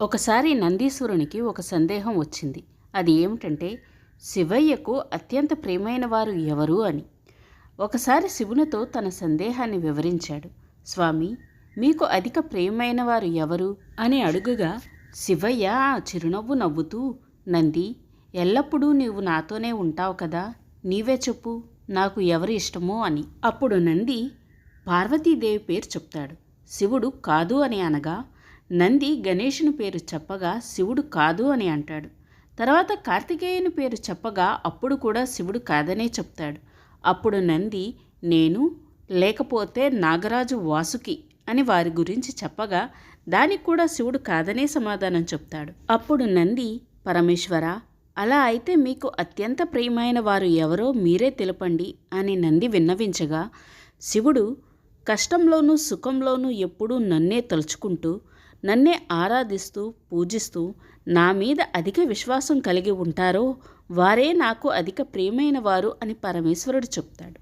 ఒకసారి నందీశ్వరునికి ఒక సందేహం వచ్చింది. అది ఏమిటంటే శివయ్యకు అత్యంత ప్రియమైన వారు ఎవరు అని. ఒకసారి శివునితో తన సందేహాన్ని వివరించాడు. స్వామి, మీకు అధిక ప్రియమైన వారు ఎవరు అని అడుగగా శివయ్య చిరునవ్వు నవ్వుతూ, నంది, ఎల్లప్పుడూ నీవు నాతోనే ఉంటావు కదా, నీవే చెప్పు, నాకు ఎవరు ఇష్టమో అని. అప్పుడు నంది పార్వతీదేవి పేరు చెప్తాడు. శివుడు కాదు అని అనగా నంది గణేశుని పేరు చెప్పగా శివుడు కాదు అని అంటాడు. తర్వాత కార్తికేయుని పేరు చెప్పగా అప్పుడు కూడా శివుడు కాదనే చెప్తాడు. అప్పుడు నంది నేను, లేకపోతే నాగరాజు వాసుకి అని వారి గురించి చెప్పగా దానికి కూడా శివుడు కాదనే సమాధానం చెప్తాడు. అప్పుడు నంది, పరమేశ్వర, అలా అయితే మీకు అత్యంత ప్రియమైన వారు ఎవరో మీరే తెలపండి అని నంది విన్నవించగా శివుడు కష్టంలోనూ సుఖంలోనూ ఎప్పుడూ నన్నే తలుచుకుంటూ నన్నే ఆరాధిస్తూ పూజిస్తూ నా మీద అధిక విశ్వాసం కలిగి ఉంటారో వారే నాకు అధిక ప్రియమైన వారు అని పరమేశ్వరుడు చెప్తాడు.